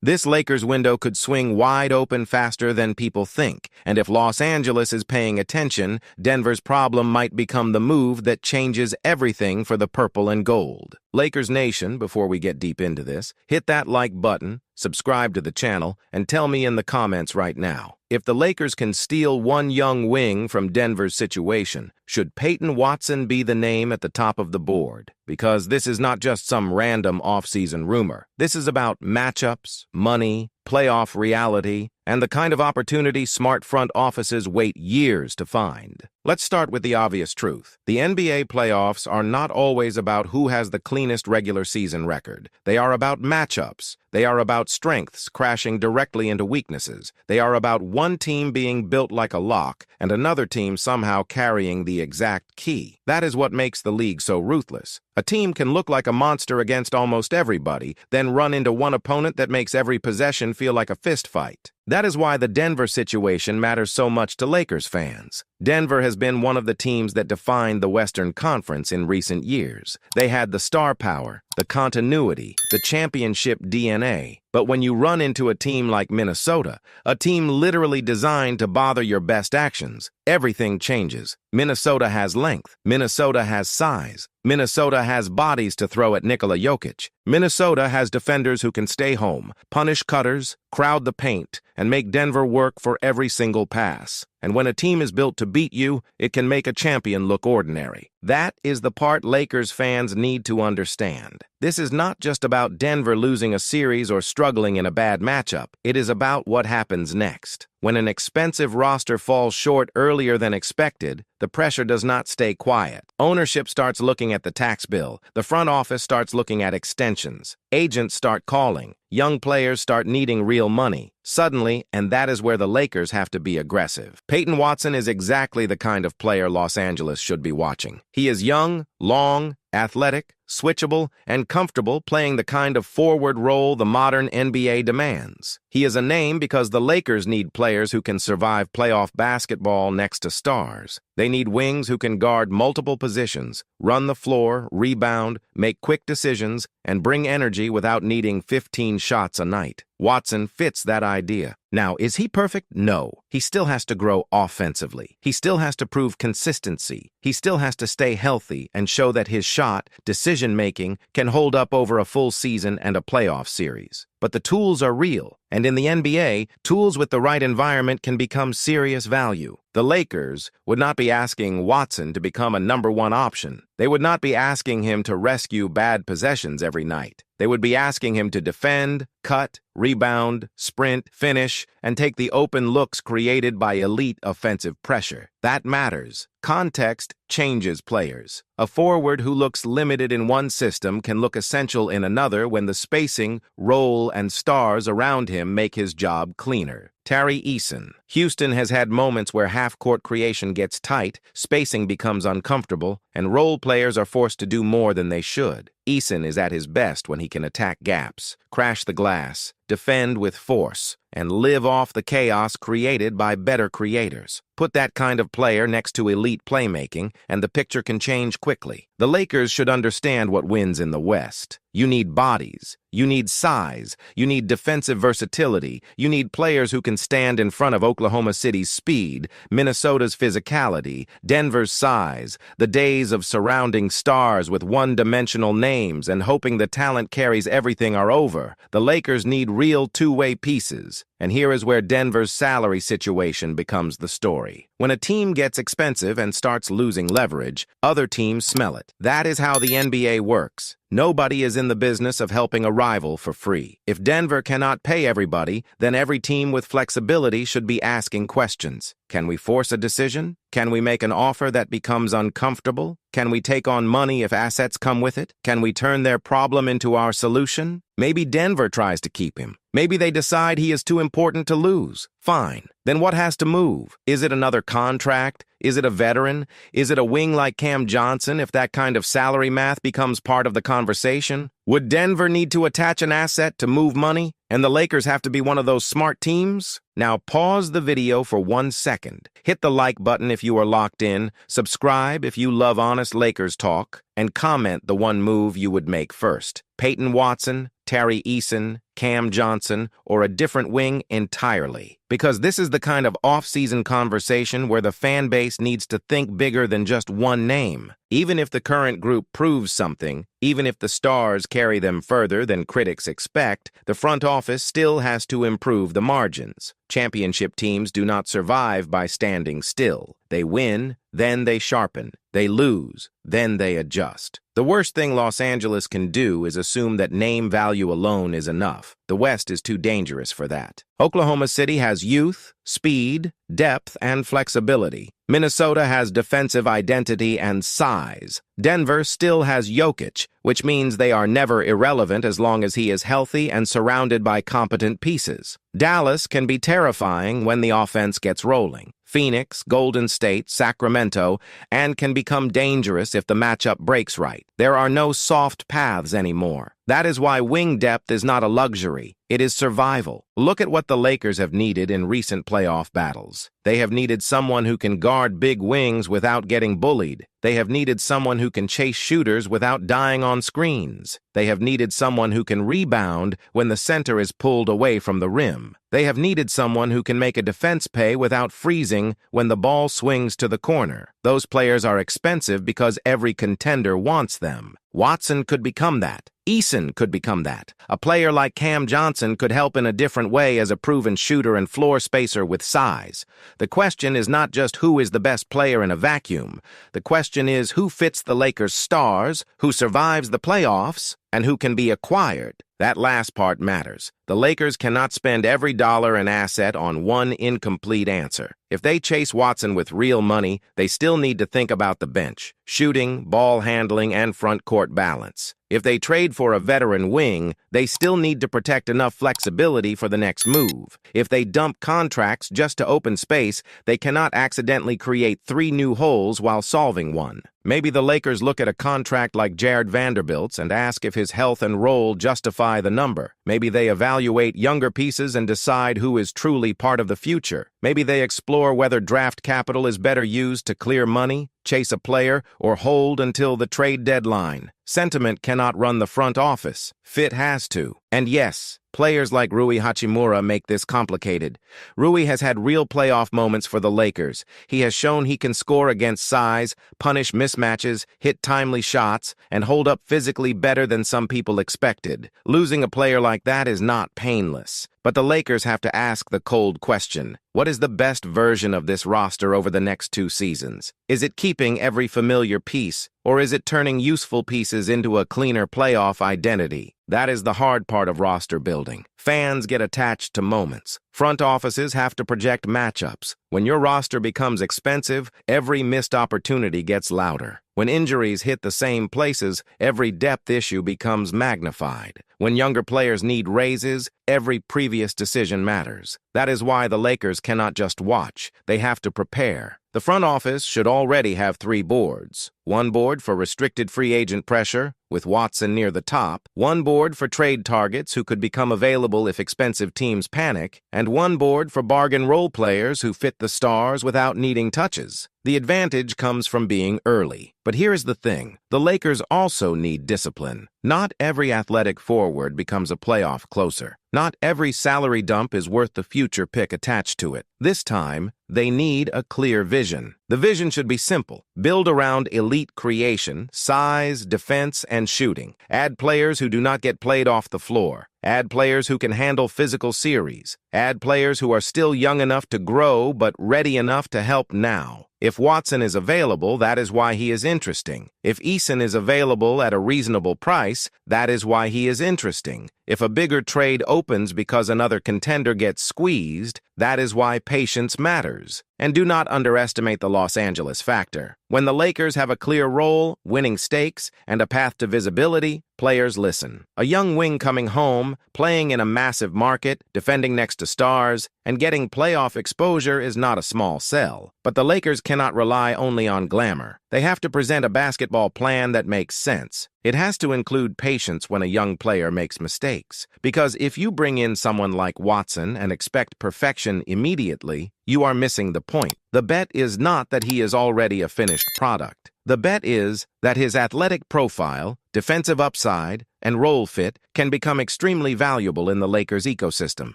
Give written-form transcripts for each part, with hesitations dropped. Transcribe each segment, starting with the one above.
This Lakers window could swing wide open faster than people think, and if Los Angeles is paying attention, Denver's problem might become the move that changes everything for the purple and gold. Lakers Nation, before we get deep into this, hit that like button, subscribe to the channel, and tell me in the comments right now, if the Lakers can steal one young wing from Denver's situation, should Peyton Watson be the name at the top of the board? Because this is not just some random off-season rumor. This is about matchups, money, playoff reality, and the kind of opportunity smart front offices wait years to find. Let's start with the obvious truth. The NBA playoffs are not always about who has the cleanest regular season record. They are about matchups. They are about strengths crashing directly into weaknesses. They are about one team being built like a lock and another team somehow carrying the exact key. That is what makes the league so ruthless. A team can look like a monster against almost everybody, then run into one opponent that makes every possession feel like a fist fight. That is why the Denver situation matters so much to Lakers fans. Denver has been one of the teams that defined the Western Conference in recent years. They had the star power, the continuity, the championship DNA. But when you run into a team like Minnesota, a team literally designed to bother your best actions, everything changes. Minnesota has length. Minnesota has size. Minnesota has bodies to throw at Nikola Jokic. Minnesota has defenders who can stay home, punish cutters, crowd the paint, and make Denver work for every single pass. And when a team is built to beat you, it can make a champion look ordinary. That is the part Lakers fans need to understand. This is not just about Denver losing a series or struggling in a bad matchup. It is about what happens next. When an expensive roster falls short earlier than expected, the pressure does not stay quiet. Ownership starts looking at the tax bill. The front office starts looking at extensions. Agents start calling. Young players start needing real money. Suddenly, and that is where the Lakers have to be aggressive. Peyton Watson is exactly the kind of player Los Angeles should be watching. He is young, long, athletic, switchable, and comfortable playing the kind of forward role the modern NBA demands. He is a name because the Lakers need players who can survive playoff basketball next to stars. They need wings who can guard multiple positions, run the floor, rebound, make quick decisions, and bring energy without needing 15 shots a night. Watson fits that idea. Now, is he perfect? No. He still has to grow offensively. He still has to prove consistency. He still has to stay healthy and show that his shot, decision-making, can hold up over a full season and a playoff series. But the tools are real, and in the NBA, tools with the right environment can become serious value. The Lakers would not be asking Watson to become a #1 option. They would not be asking him to rescue bad possessions every night. They would be asking him to defend, cut, rebound, sprint, finish, and take the open looks created by elite offensive pressure. That matters. Context changes players. A forward who looks limited in one system can look essential in another when the spacing, role, and stars around him make his job cleaner. Tari Eason. Houston has had moments where half-court creation gets tight, spacing becomes uncomfortable, and role players are forced to do more than they should. Eason is at his best when he can attack gaps, crash the glass, defend with force, and live off the chaos created by better creators. Put that kind of player next to elite playmaking, and the picture can change quickly. The Lakers should understand what wins in the West. You need bodies. You need size. You need defensive versatility. You need players who can stand in front of Oklahoma City's speed, Minnesota's physicality, Denver's size, the days of surrounding stars with one-dimensional names and hoping the talent carries everything are over. The Lakers need real two-way pieces. And here is where Denver's salary situation becomes the story. When a team gets expensive and starts losing leverage, other teams smell it. That is how the NBA works. Nobody is in the business of helping a rival for free. If Denver cannot pay everybody, then every team with flexibility should be asking questions. Can we force a decision? Can we make an offer that becomes uncomfortable? Can we take on money if assets come with it? Can we turn their problem into our solution? Maybe Denver tries to keep him. Maybe they decide he is too important to lose. Fine. Then what has to move? Is it another contract? Is it a veteran? Is it a wing like Cam Johnson if that kind of salary math becomes part of the conversation? Would Denver need to attach an asset to move money? And the Lakers have to be one of those smart teams? Now pause the video for 1 second. Hit the like button if you are locked in, subscribe if you love honest Lakers talk, and comment the one move you would make first. Peyton Watson, Terry Eason, Cam Johnson, or a different wing entirely. Because this is the kind of off-season conversation where the fan base needs to think bigger than just one name. Even if the current group proves something, even if the stars carry them further than critics expect, the front office still has to improve the margins. Championship teams do not survive by standing still. They win, then they sharpen. They lose, then they adjust. The worst thing Los Angeles can do is assume that name value alone is enough. The West is too dangerous for that. Oklahoma City has youth, speed, depth, and flexibility. Minnesota has defensive identity and size. Denver still has Jokic, which means they are never irrelevant as long as he is healthy and surrounded by competent pieces. Dallas can be terrifying when the offense gets rolling. Phoenix, Golden State, Sacramento, and can become dangerous if the matchup breaks right. There are no soft paths anymore. That is why wing depth is not a luxury. It is survival. Look at what the Lakers have needed in recent playoff battles. They have needed someone who can guard big wings without getting bullied. They have needed someone who can chase shooters without dying on screens. They have needed someone who can rebound when the center is pulled away from the rim. They have needed someone who can make a defense pay without freezing when the ball swings to the corner. Those players are expensive because every contender wants them. Watson could become that. Eason could become that. A player like Cam Johnson could help in a different way as a proven shooter and floor spacer with size. The question is not just who is the best player in a vacuum. The question is who fits the Lakers' stars, who survives the playoffs, and who can be acquired. That last part matters. The Lakers cannot spend every dollar and asset on one incomplete answer. If they chase Watson with real money, they still need to think about the bench, shooting, ball handling, and front court balance. If they trade for a veteran wing, they still need to protect enough flexibility for the next move. If they dump contracts just to open space, they cannot accidentally create 3 new holes while solving one. Maybe the Lakers look at a contract like Jared Vanderbilt's and ask if his health and role justify the number. Maybe they evaluate younger pieces and decide who is truly part of the future. Maybe they explore whether draft capital is better used to clear money, chase a player, or hold until the trade deadline. Sentiment cannot run the front office. Fit has to. And yes, players like Rui Hachimura make this complicated. Rui has had real playoff moments for the Lakers. He has shown he can score against size, punish mismatches, hit timely shots, and hold up physically better than some people expected. Losing a player like that is not painless. But the Lakers have to ask the cold question. What is the best version of this roster over the next 2 seasons? Is it keeping every familiar piece, or is it turning useful pieces into a cleaner playoff identity? That is the hard part of roster building. Fans get attached to moments. Front offices have to project matchups. When your roster becomes expensive, every missed opportunity gets louder. When injuries hit the same places, every depth issue becomes magnified. When younger players need raises, every previous decision matters. That is why the Lakers cannot just watch. They have to prepare. The front office should already have 3 boards. One board for restricted free agent pressure, with Watson near the top. One board for trade targets who could become available if expensive teams panic. And one board for bargain role players who fit the stars without needing touches. The advantage comes from being early. But here's the thing. The Lakers also need discipline. Not every athletic forward becomes a playoff closer. Not every salary dump is worth the future pick attached to it. This time, they need a clear vision. The vision should be simple. Build around elite creation, size, defense, and shooting. Add players who do not get played off the floor. Add players who can handle physical series. Add players who are still young enough to grow but ready enough to help now. If Watson is available, that is why he is interesting. If Eason is available at a reasonable price, that is why he is interesting. If a bigger trade opens because another contender gets squeezed, that is why patience matters. And do not underestimate the Los Angeles factor. When the Lakers have a clear role, winning stakes, and a path to visibility, players listen. A young wing coming home, playing in a massive market, defending next to stars, and getting playoff exposure is not a small sell. But the Lakers cannot rely only on glamour. They have to present a basketball plan that makes sense. It has to include patience when a young player makes mistakes. Because if you bring in someone like Watson and expect perfection immediately, you are missing the point. The bet is not that he is already a finished product. The bet is that his athletic profile, defensive upside, and role fit can become extremely valuable in the Lakers' ecosystem.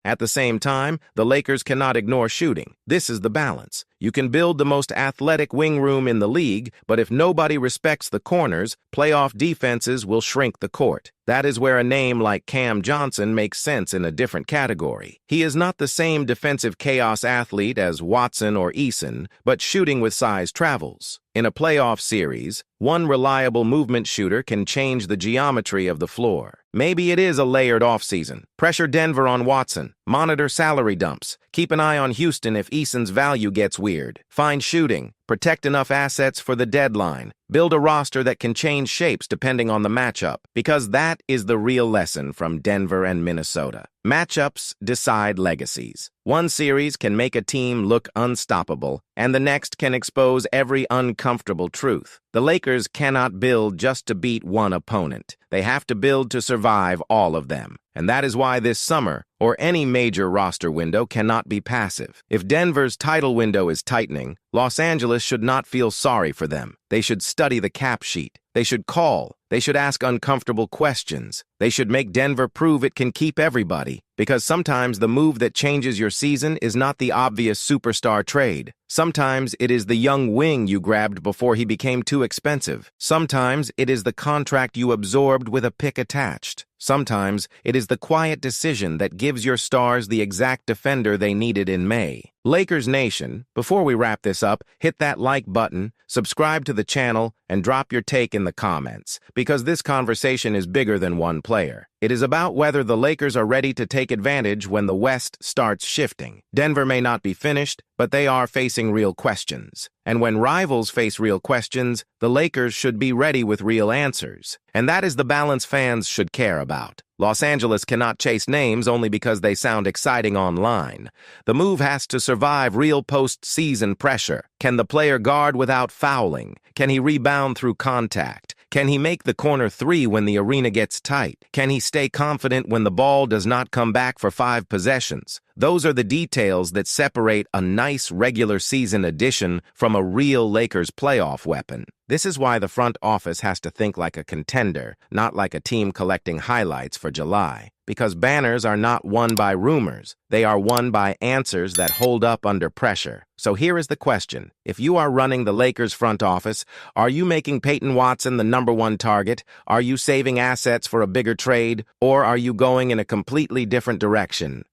At the same time, the Lakers cannot ignore shooting. This is the balance. You can build the most athletic wing room in the league, but if nobody respects the corners, playoff defenses will shrink the court. That is where a name like Cam Johnson makes sense in a different category. He is not the same defensive chaos athlete as Watson or Eason, but shooting with size travels. In a playoff series, one reliable movement shooter can change the geometry of the floor. Maybe it is a layered offseason. Pressure Denver on Watson. Monitor salary dumps. Keep an eye on Houston if Eason's value gets weird. Find shooting. Protect enough assets for the deadline. Build a roster that can change shapes depending on the matchup, because that is the real lesson from Denver and Minnesota. Matchups decide legacies. One series can make a team look unstoppable, and the next can expose every uncomfortable truth. The Lakers cannot build just to beat one opponent. They have to build to survive all of them. And that is why this summer, or any major roster window, cannot be passive. If Denver's title window is tightening, Los Angeles should not feel sorry for them. They should study the cap sheet. They should call. They should ask uncomfortable questions. They should make Denver prove it can keep everybody. Because sometimes the move that changes your season is not the obvious superstar trade. Sometimes it is the young wing you grabbed before he became too expensive. Sometimes it is the contract you absorbed with a pick attached. Sometimes it is the quiet decision that gives your stars the exact defender they needed in May. Lakers Nation, before we wrap this up, hit that like button, subscribe to the channel, and drop your take in the comments, because this conversation is bigger than one player. It is about whether the Lakers are ready to take advantage when the West starts shifting. Denver may not be finished, but they are facing real questions. And when rivals face real questions, the Lakers should be ready with real answers. And that is the balance fans should care about. Los Angeles cannot chase names only because they sound exciting online. The move has to survive real postseason pressure. Can the player guard without fouling? Can he rebound through contact? Can he make the corner three when the arena gets tight? Can he stay confident when the ball does not come back for 5 possessions? Those are the details that separate a nice regular season addition from a real Lakers playoff weapon. This is why the front office has to think like a contender, not like a team collecting highlights for July. Because banners are not won by rumors. They are won by answers that hold up under pressure. So here is the question. If you are running the Lakers front office, are you making Peyton Watson the #1 target? Are you saving assets for a bigger trade? Or are you going in a completely different direction?